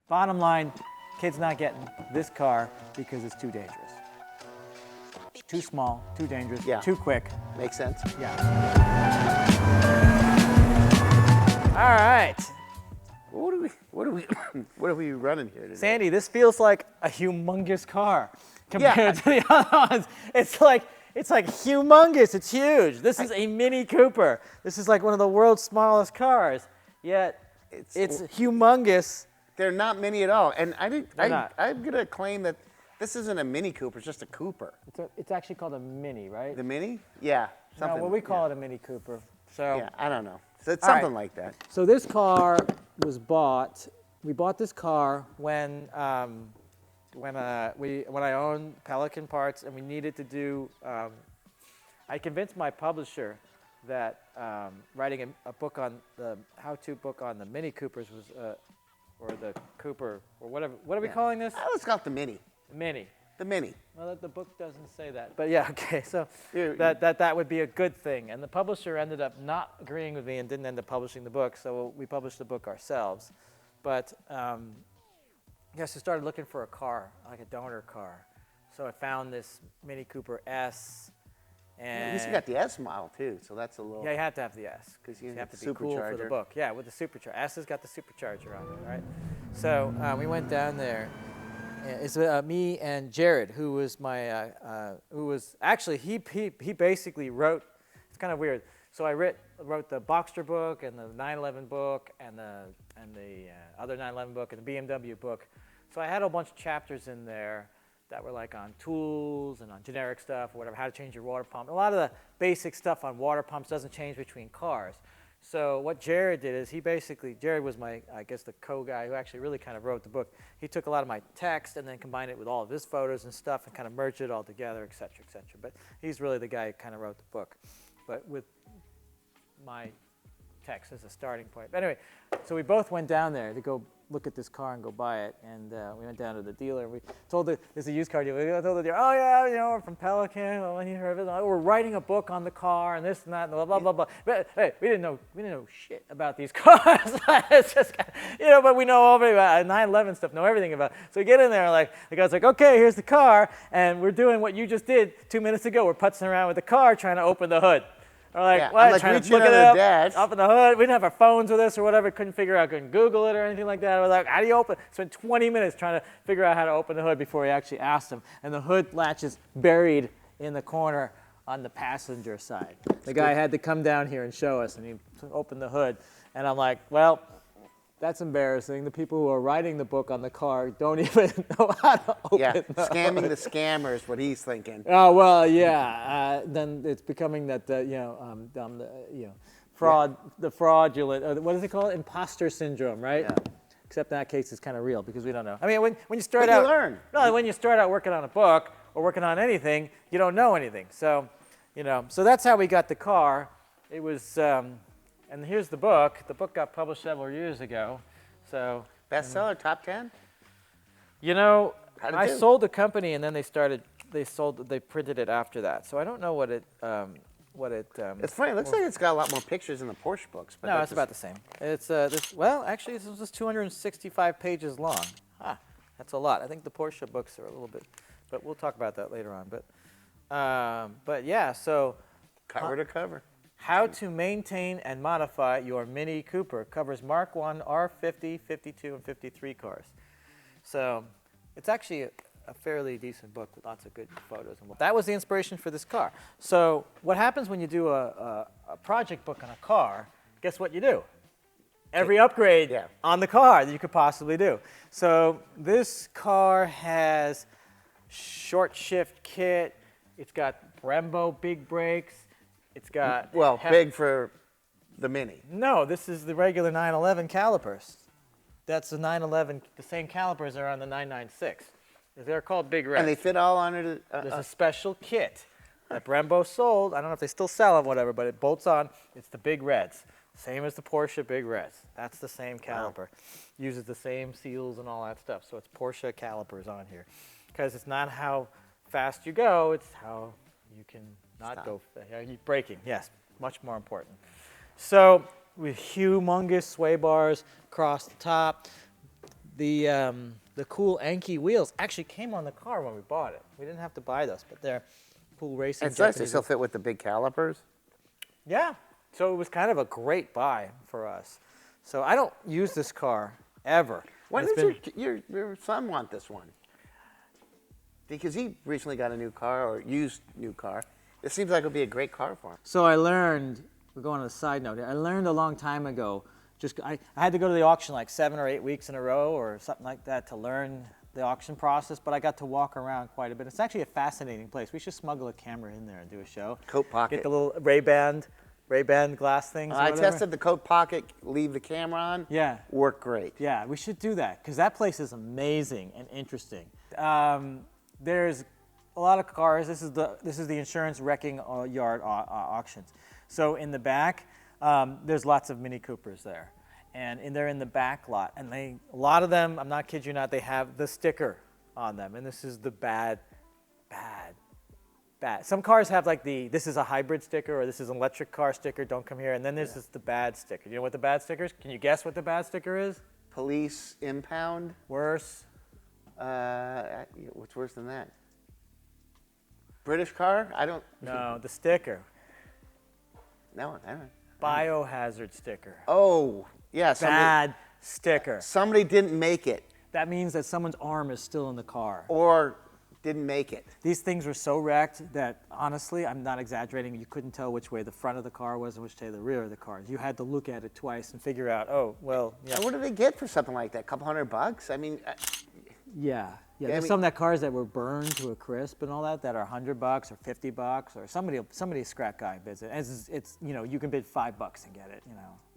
Bottom line, kid's not getting this car because it's too dangerous. Too small, too dangerous, too quick. Makes sense. Yeah. All right. What are we running here today? Sandy, this feels like a humongous car compared to the other ones. It's like humongous. It's huge. This is a Mini Cooper. This is like one of the world's smallest cars. Yet it's humongous. They're not mini at all. And I'm going to claim that this isn't a Mini Cooper, it's just a Cooper. It's actually called a Mini, right? The Mini? Yeah. No, well, we call it a Mini Cooper. So yeah, I don't know. So it's something like that. So this car was bought. We bought this car when I owned Pelican Parts, and we needed to do. I convinced my publisher that writing a book on the how-to book on the Mini Coopers was, or the Cooper, or whatever. What are we calling this? Let's call it the Mini. Mini. The Mini. Well, the book doesn't say that. But yeah, okay, so that would be a good thing. And the publisher ended up not agreeing with me and didn't end up publishing the book, so we published the book ourselves. But yes, I started looking for a car, like a donor car. So I found this Mini Cooper S. And at least you got the S model too, so that's a little. Yeah, you have to have the S because you have to be cool for the book. Yeah, with the supercharger. S has got the supercharger on it, right? So we went down there. It's me and Jared, who was my, actually he basically wrote. It's kind of weird. So I wrote the Boxster book and the 911 book and the other 911 book and the BMW book. So I had a bunch of chapters in there that were like on tools and on generic stuff or whatever, how to change your water pump. A lot of the basic stuff on water pumps doesn't change between cars. So what Jared did is Jared was my, I guess, the co-guy who actually really kind of wrote the book. He took a lot of my text and then combined it with all of his photos and stuff and kind of merged it all together, et cetera, et cetera. But he's really the guy who kind of wrote the book. But with my text as a starting point. But anyway, so we both went down there to go look at this car and go buy it. And we went down to the dealer. We told there's a used car dealer. We told the dealer, oh yeah, we're from Pelican. Oh, you heard of it? We're writing a book on the car and this and that and blah blah blah blah. But hey, we didn't know shit about these cars. It's just, but we know all about 911 stuff. Know everything about it. So we get in there, like the guy's like, okay, here's the car, and we're doing what you just did 2 minutes ago. We're putzing around with the car, trying to open the hood. We're like, what? Like trying to look it up in the hood. We didn't have our phones with us or whatever. Couldn't figure out, couldn't Google it or anything like that. We're like, how do you open? Spent 20 minutes trying to figure out how to open the hood before we actually asked him. And the hood latch is buried in the corner on the passenger side. The guy had to come down here and show us, and he opened the hood. And I'm like, well, that's embarrassing. The people who are writing the book on the car don't even know how to open the hood. Scamming the scammer is what he's thinking. Oh well, yeah. Then it's becoming that fraud, the fraudulent. What is it called? Imposter syndrome, right? Yeah. Except in that case, it's kind of real because we don't know. I mean, when you start out, you learn. No, when you start out working on a book or working on anything, you don't know anything. So, so that's how we got the car. It was. And here's the book. The book got published several years ago. So bestseller, top 10? I sold the company and then they printed it after that. So I don't know what it it's funny. It looks like it's got a lot more pictures in the Porsche books. But no, it's about the same. It's actually this was 265 pages long. That's a lot. I think the Porsche books are a little bit, but we'll talk about that later on. But yeah, so cover to cover. How to maintain and modify your Mini Cooper covers Mark I, R50, 52, and 53 cars. So it's actually a fairly decent book with lots of good photos. And that was the inspiration for this car. So what happens when you do a project book on a car, guess what you do? Every upgrade on the car that you could possibly do. So this car has short shift kit. It's got Brembo big brakes. It's got big for the Mini. No, this is the regular 911 calipers. That's the 911. The same calipers are on the 996. They're called Big Reds. And they fit all under There's a special kit that Brembo sold. I don't know if they still sell them, whatever, but it bolts on. It's the Big Reds, same as the Porsche Big Reds. That's the same caliper. Wow. Uses the same seals and all that stuff. So it's Porsche calipers on here, because it's not how fast you go; it's how you can. Not go, braking, yes, much more important. So with humongous sway bars across the top, the cool Anki wheels actually came on the car when we bought it. We didn't have to buy those, but they're cool racing. It's nice. They still fit with the big calipers. Yeah. So it was kind of a great buy for us. So I don't use this car ever. When does your son want this one? Because he recently got a new car or used new car. It seems like it would be a great car for him. So I learned, we're going on a side note here, I learned a long time ago, I had to go to the auction like 7 or 8 weeks in a row or something like that to learn the auction process, but I got to walk around quite a bit. It's actually a fascinating place. We should smuggle a camera in there and do a show. Coat pocket. Get the little Ray-Ban glass things. I tested the coat pocket, leave the camera on. Yeah. Worked great. Yeah, we should do that because that place is amazing and interesting. There's a lot of cars. This is the insurance wrecking yard auctions. So in the back, there's lots of Mini Coopers there, and they're in the back lot. And a lot of them, I'm not kidding you not, they have the sticker on them, and this is the bad. Some cars have like this is a hybrid sticker or this is an electric car sticker. Don't come here. And then there's the bad sticker. You know what the bad sticker is? Can you guess what the bad sticker is? Police impound. Worse. What's worse than that? British car? I don't. No, the sticker. No, I don't. Biohazard sticker. Oh, yeah. Bad sticker. Somebody didn't make it. That means that someone's arm is still in the car. Or didn't make it. These things were so wrecked that, honestly, I'm not exaggerating, you couldn't tell which way the front of the car was and which way the rear of the car. You had to look at it twice and figure out, oh, well, yeah. And what do they get for something like that? A couple $100? I mean... Yeah. There's some of that cars that were burned to a crisp and all that are $100 or $50 or somebody scrap guy bids it. It's you can bid $5 and get it,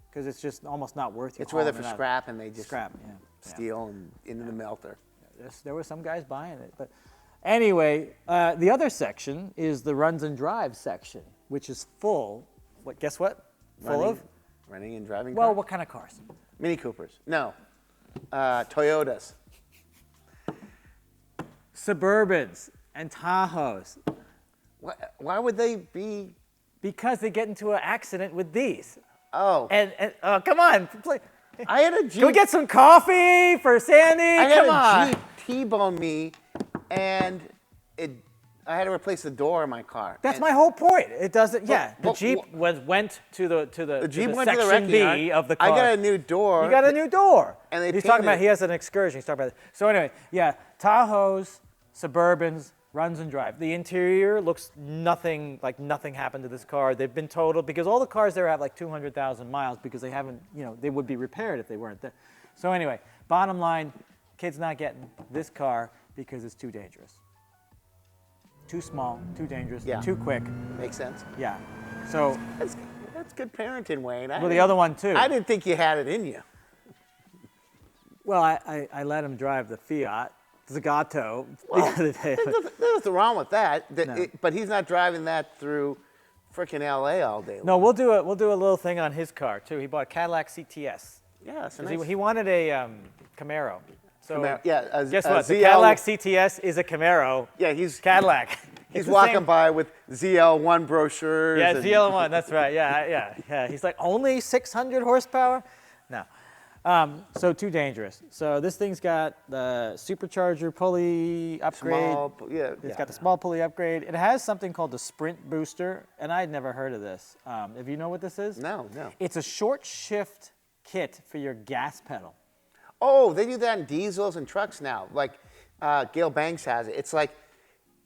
because it's just almost not worth it. It's worth it for scrap and they just steal and into the melter. There were some guys buying it, but anyway, the other section is the runs and drives section, which is full. Guess what? Running and driving. Well, cars? what kind of cars? Mini Coopers. No, Toyotas. Suburbans and Tahoes. Why would they be? Because they get into an accident with these. Oh. And come on. I had a Jeep. Can we get some coffee for Sandy? Come on. I had a Jeep T-bone me, and I had to replace the door in my car. That's my whole point. It doesn't. The Jeep went to the Jeep went section to the B of the car. I got a new door. You got a new door. And he's talking about he has an excursion. He's talking about it. So anyway, Tahoes, Suburbans, runs and drive. The interior looks nothing happened to this car. They've been totaled because all the cars there have like 200,000 miles because they haven't, they would be repaired if they weren't there. So anyway, bottom line, kid's not getting this car because it's too dangerous. Too small, too dangerous, too quick. Makes sense. Yeah. So that's good parenting, Wayne. Well, the other one too. I didn't think you had it in you. Well, I let him drive the Fiat Zagato the other day. There's nothing wrong with that. No. But he's not driving that through frickin' LA all day long. No, we'll do a little thing on his car too. He bought a Cadillac CTS. Yeah, that's nice. He wanted a Camaro. So Camaro. Guess what? The Cadillac CTS is a Camaro. Yeah, he's Cadillac. He's walking by with ZL1 brochures. Yeah, ZL1. That's right. Yeah. He's like, only 600 horsepower? No. So too dangerous. So this thing's got the supercharger pulley upgrade. It's got the small pulley upgrade. It has something called the Sprint Booster, and I'd never heard of this. If you know what this is? No. It's a short shift kit for your gas pedal. Oh, they do that in diesels and trucks now. Like Gale Banks has it. It's like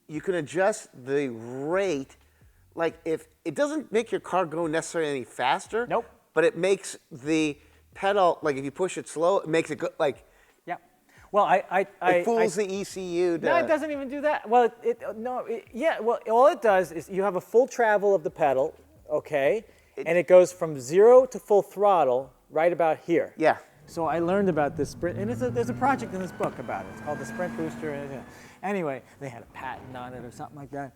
you can adjust the rate. Like if it doesn't make your car go necessarily any faster. Nope. But it makes the pedal, like if you push it slow, it makes it go like. Yeah. Well, it fools the ECU. No, it doesn't even do that. Well, Well, all it does is you have a full travel of the pedal, okay, and it goes from 0 to full throttle right about here. Yeah. So I learned about this Sprint, and there's a project in this book about it. It's called the Sprint Booster. Anyway, they had a patent on it or something like that.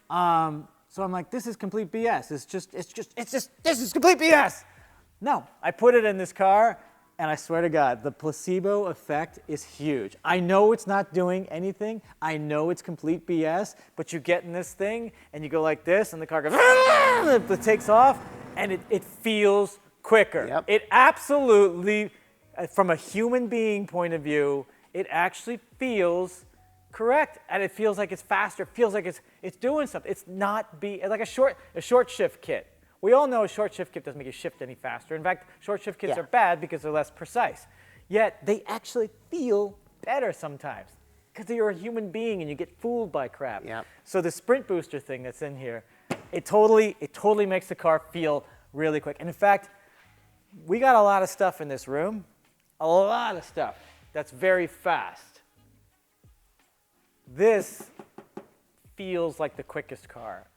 So I'm like, this is complete BS. This is complete BS. No, I put it in this car, and I swear to God, the placebo effect is huge. I know it's not doing anything. I know it's complete BS, but you get in this thing, and you go like this, and the car goes, it takes off, and it feels quicker. Yep. It absolutely, from a human being point of view, it actually feels correct, and it feels like it's faster. It feels like it's doing something. It's not like a short shift kit. We all know a short shift kit doesn't make you shift any faster. In fact, short shift kits are bad because they're less precise. Yet they actually feel better sometimes because you're a human being and you get fooled by crap. Yep. So the sprint booster thing that's in here, it totally makes the car feel really quick. And in fact, we got a lot of stuff in this room, a lot of stuff that's very fast. This feels like the quickest car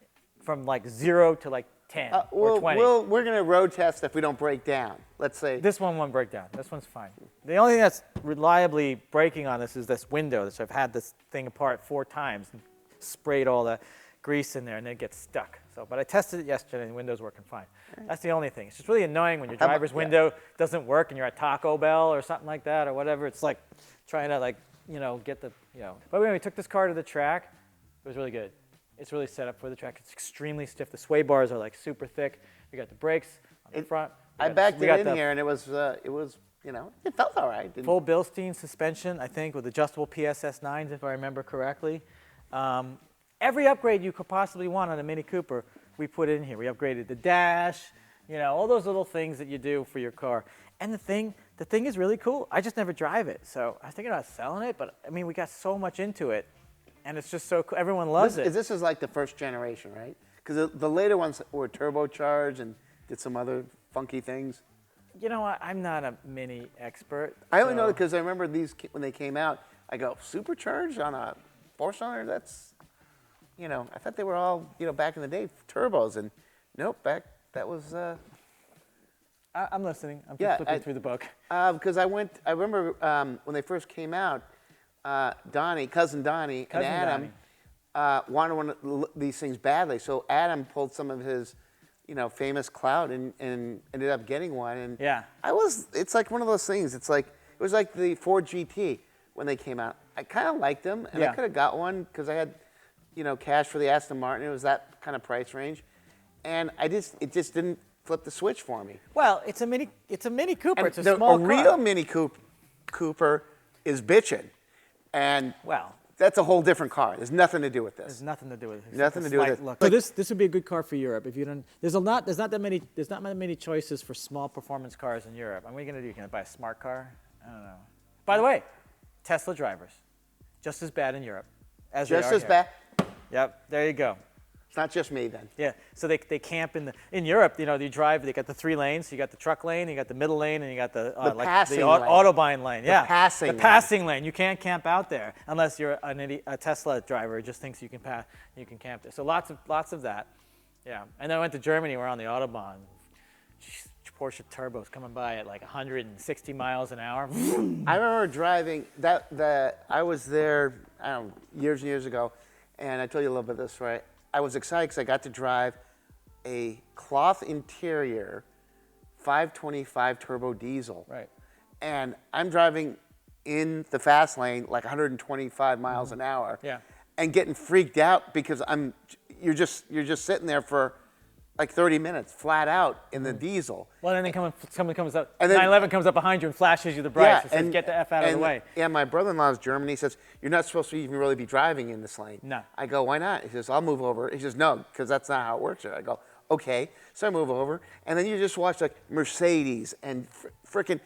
from like 0 to like 10 or 20. We're going to road test if we don't break down. Let's say. This one won't break down. This one's fine. The only thing that's reliably breaking on this is this window. So I've had this thing apart 4 times and sprayed all the grease in there and then it gets stuck. So, but I tested it yesterday and the window's working fine. That's the only thing. It's just really annoying when your driver's window doesn't work and you're at Taco Bell or something like that or whatever. It's like trying to like, get the, But when we took this car to the track, it was really good. It's really set up for the track. It's extremely stiff. The sway bars are like super thick. We got the brakes on the front. I backed it in here and it was, it felt all right. Full Bilstein suspension, I think, with adjustable PSS 9s, if I remember correctly. Every upgrade you could possibly want on a Mini Cooper, we put in here. We upgraded the dash, all those little things that you do for your car. And the thing is really cool. I just never drive it, so I was thinking about selling it, but I mean, we got so much into it, and it's just so cool. Everyone loves it. This is like the first generation, right? Because the later ones were turbocharged and did some other funky things. You know what? I'm not a Mini expert. I only know because I remember these when they came out. I go, supercharged on a 4-cylinder? That's, I thought they were all, back in the day, turbos. And nope, that was... I'm listening. I'm just flipping through the book. Because I remember when they first came out, cousin Donnie and Adam wanted one of these things badly. So Adam pulled some of his, famous clout and ended up getting one. And it's like one of those things. It was like the Ford GT when they came out. I kind of liked them, and I could have got one because I had, cash for the Aston Martin. It was that kind of price range, and it just didn't flip the switch for me. Well, it's a Mini Cooper. And it's a small car. A real Mini Cooper is bitchin', and that's a whole different car. There's nothing to do with this. There's nothing to do with it. Nothing to do with it. So this would be a good car for Europe if you don't. There's not that many choices for small performance cars in Europe. And what are you gonna do? Can I buy a smart car? I don't know. By the way, Tesla drivers, just as bad in Europe as they are just as here. bad. Yep, there you go. It's not just me then. Yeah, so they camp in Europe. You drive. They got the 3 lanes. You got the truck lane. You got the middle lane, and you got the Autobahn lane. Yeah, the passing lane. You can't camp out there unless you're a Tesla driver who just thinks you can camp there. So lots of that. Yeah, and then I went to Germany. We're on the Autobahn. Porsche turbos coming by at like 160 miles an hour. I remember driving I was there, I don't know, years and years ago, and I told you a little bit of this, right? I was excited because I got to drive a cloth interior 525 turbo diesel. Right. And I'm driving in the fast lane like 125 miles an hour. Yeah. And getting freaked out because you're just sitting there for like 30 minutes flat out in the diesel. Well, and then someone comes up, 911 comes up behind you and flashes you the brights and says, get the F out of the way. Yeah, my brother-in-law's German. He says, you're not supposed to even really be driving in this lane. No. I go, why not? He says, I'll move over. He says, no, because that's not how it works here. I go, okay. So I move over. And then you just watch like Mercedes and freaking,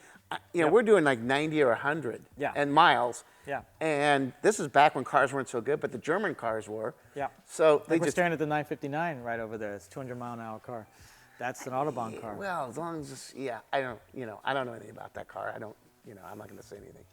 we're doing like 90 or 100 and miles. Yeah. And this is back when cars weren't so good, but the German cars were. Yeah. So we're staring at the 959 right over there. It's a 200-mile-an-hour car. That's an Autobahn car. Well, as long as it's, I don't know anything about that car. I'm not going to say anything.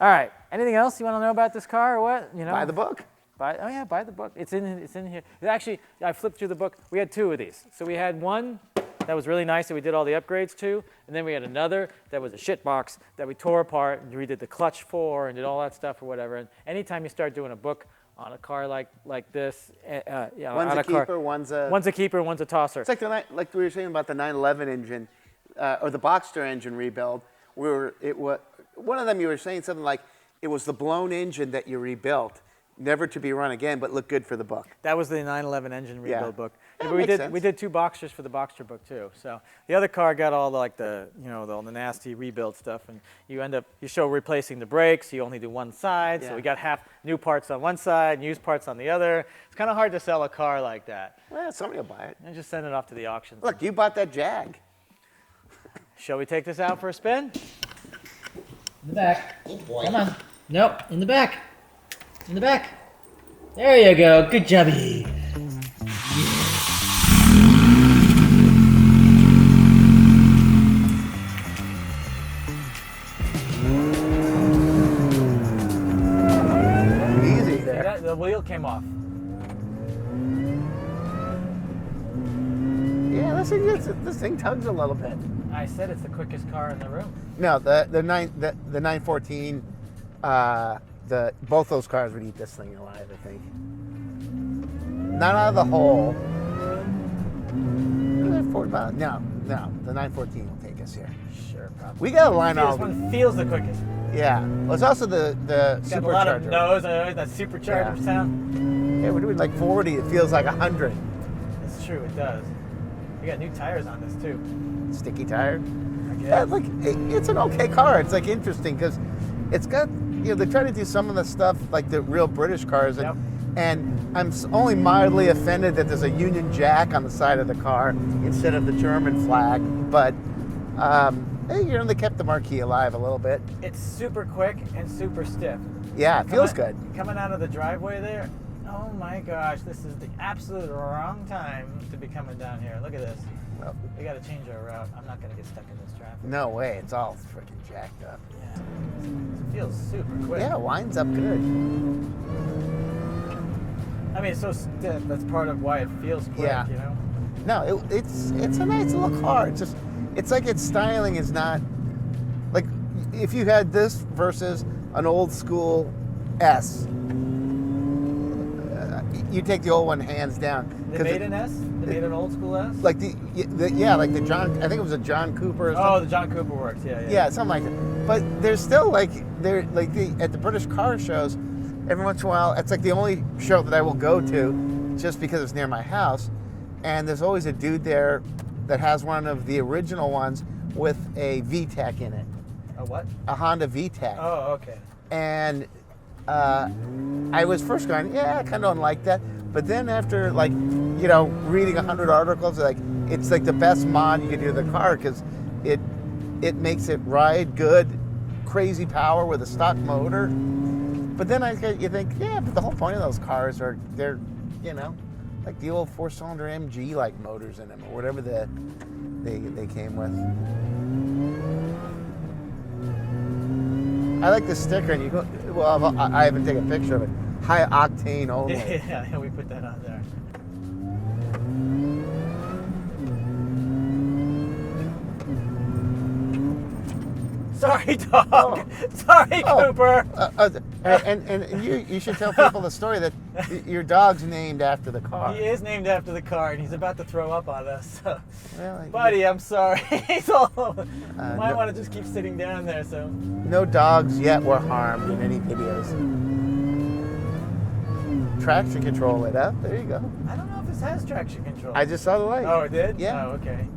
All right. Anything else you want to know about this car or what? Buy the book. Buy the book. It's in here. Actually, I flipped through the book. We had 2 of these. So we had one that was really nice that we did all the upgrades to, and then we had another that was a shit box that we tore apart and redid the clutch for and did all that stuff or whatever. And anytime you start doing a book on a car like this, one's a keeper, one's a keeper, one's a tosser. It's like we were saying about the 911 engine or the Boxster engine rebuild. One of them you were saying something like it was the blown engine that you rebuilt. never to be run again, but look good for the book. That was the 911 engine rebuild book. That But makes sense. we did 2 Boxsters for the Boxster book too. So the other car got all the, like the all the nasty rebuild stuff, and you show replacing the brakes. You only do one side, so we got half new parts on one side, and used parts on the other. It's kind of hard to sell a car like that. Well, somebody will buy it. And just send it off to the auctions. Look, you bought that Jag. Shall we take this out for a spin? In the back. Oh boy. Come on. Nope, in the back. In the back. There you go. Good jobby. Easy there. See, the wheel came off. Yeah, this thing tugs a little bit. I said it's the quickest car in the room. No, the 914, both those cars would eat this thing alive, I think. Not out of the hole. No, the 914 will take us here. Sure, probably. We got to line This all. one feels the quickest. Yeah. Well, it's also the It's got a lot of supercharger. nose, that supercharger Yeah. sound. Yeah, we're doing like 40. It feels like 100. It's true, it does. We got new tires on this too. Sticky tire. I guess. Yeah, like it's an okay car. It's like interesting because it's got they try to do some of the stuff like the real British cars, and I'm only mildly offended that there's a Union Jack on the side of the car instead of the German flag. But they kept the marquee alive a little bit. It's super quick and super stiff. Yeah, it feels good. Coming out of the driveway there, oh my gosh, this is the absolute wrong time to be coming down here. Look at this. Well, We got to change our route. I'm not going to get stuck in this traffic. no way, it's all freaking jacked up. Yeah. It feels super quick. Yeah, it winds up good. I mean, it's so stiff. That's part of why it feels quick, Yeah. you know? No, it's a nice little car. It's like its styling is not like if you had this versus an old school S, you take the old one hands down. They made an S? They made an old school S? Like the John. I think it was a John Cooper. Or something. Oh, the John Cooper works. Yeah. Yeah, something like that. But there's still at the British car shows, every once in a while, it's like the only show that I will go to just because it's near my house. And there's always a dude there that has one of the original ones with a VTEC in it. A what? A Honda VTEC. Oh, okay. And I was first going, yeah, I kind of don't like that. But then after reading 100 articles, it's like the best mod you can do to the car because it makes it ride good, crazy power with a stock motor. But then you think, yeah, but the whole point of those cars they're like the old 4-cylinder MG like motors in them or whatever they came with. I like the sticker, and you go. Well, I haven't taken a picture of it. High octane only. Yeah, we put that on there. Sorry, dog. Oh. Sorry, Cooper. And you should tell people the story that your dog's named after the car. He is named after the car, and he's about to throw up on us. So. Well, Buddy, I'm sorry. He's all over. You might want to just keep sitting down there. So. No dogs yet were harmed in any videos. Traction control lit up. There you go. I don't know if this has traction control. I just saw the light. Oh, it did? Yeah. Oh, okay.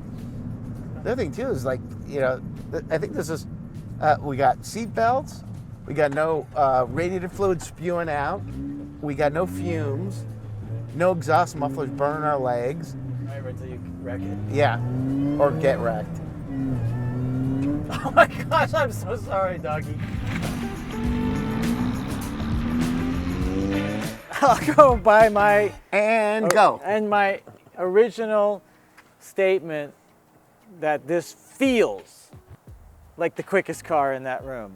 The other thing too is I think this is. We got seat belts. We got no radiator fluid spewing out. We got no fumes. No exhaust mufflers burning our legs. Right until you wreck it. Yeah, or get wrecked. Oh my gosh, I'm so sorry, doggy. I'll go by my Go. and my original statement that this feels like the quickest car in that room.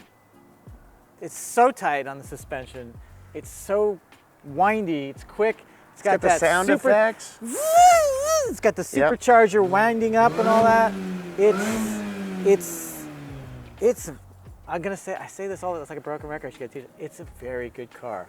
It's so tight on the suspension. It's so windy. It's quick. It's got the that sound super, effects. It's got the supercharger winding up and all that. It's. I'm gonna say. I say this all. It's like a broken record. You got to teach it. It's a very good car.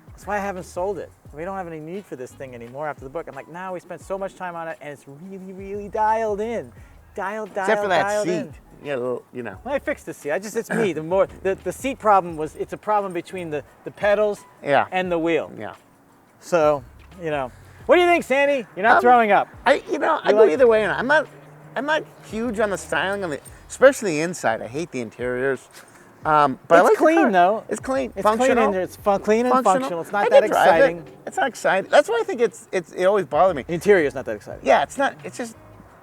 That's why I haven't sold it. We don't have any need for this thing anymore after the book. I'm like, now we spent so much time on it, and it's really, really dialed in. Except for that dialed seat. in. You know. Well, I fixed the seat. It's me. The seat problem it's a problem between the pedals and the wheel. Yeah. So, what do you think, Sandy? You're not throwing up. I go either way. I'm not huge on the styling especially the inside. I hate the interiors. But It's I like clean the car. though. It's clean. It's functional. clean. It's clean and functional. It's not I that can drive exciting. it. It's not exciting. That's why I think it always bothered me. The interior is not that exciting. Yeah, it's not. It's just,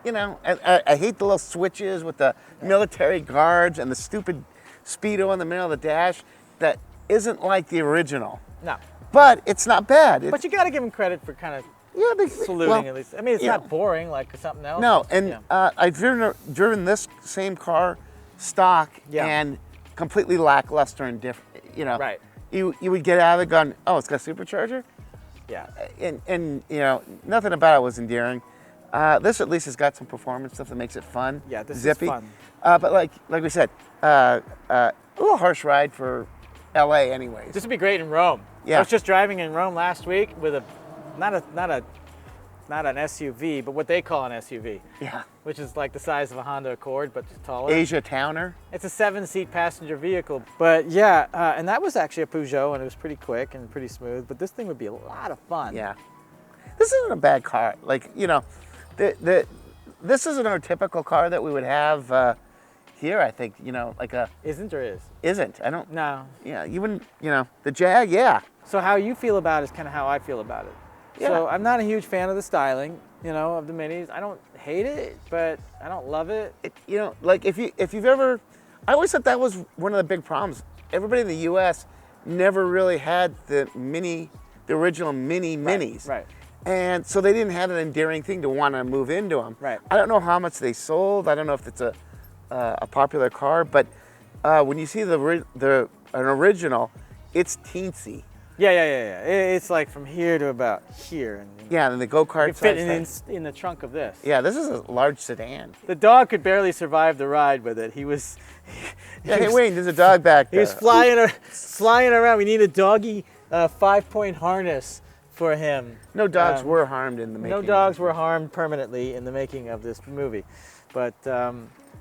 I hate the little switches with the military guards and the stupid Speedo in the middle of the dash that isn't like the original. No. But it's not bad. But you got to give them credit for kind of saluting well, at least. I mean, it's not boring like something else. No, and I've driven this same car stock and completely lackluster and different. Right. You would get out of it going, oh, it's got a supercharger? Yeah. And nothing about it was endearing. This at least has got some performance stuff that makes it fun. Yeah, this zippy. is fun. But like we said, a little harsh ride for LA anyways. This would be great in Rome. Yeah. I was just driving in Rome last week with not an SUV, but what they call an SUV. Yeah. Which is like the size of a Honda Accord, but taller. Asia Towner. It's a 7-seat passenger vehicle. But yeah, and that was actually a Peugeot, and it was pretty quick and pretty smooth. But this thing would be a lot of fun. Yeah. This isn't a bad car. Like, this isn't our typical car that we would have here, I think, like a... Isn't or is? Isn't. I don't... No. Yeah, you wouldn't, the Jag, yeah. So how you feel about it is kind of how I feel about it. Yeah. So I'm not a huge fan of the styling, of the Minis. I don't hate it, but I don't love it. Like if you've ever... I always thought that was one of the big problems. Everybody in the U.S. never really had the original Minis. Right. And so they didn't have an endearing thing to want to move into them. Right. I don't know how much they sold. I don't know if it's a popular car, but when you see an original, it's teensy. Yeah. It's like from here to about here. And yeah, and the go-kart you fit in the trunk of this. Yeah, this is a large sedan. The dog could barely survive the ride with it. He was... Hey, Wayne, there's a dog back there. He was flying around. We need a doggy 5-point harness for him. No dogs were harmed in the making. No dogs were harmed permanently in the making of this movie. But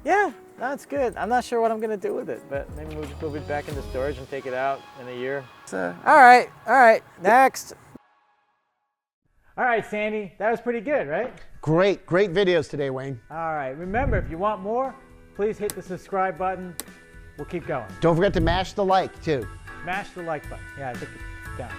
yeah, that's good. I'm not sure what I'm going to do with it, but maybe move it back into storage and take it out in a year. All right, next. All right, Sandy, that was pretty good, right? Great videos today, Wayne. All right, remember, if you want more, please hit the subscribe button. We'll keep going. Don't forget to mash the like, too. Mash the like button. Yeah, I think it's down.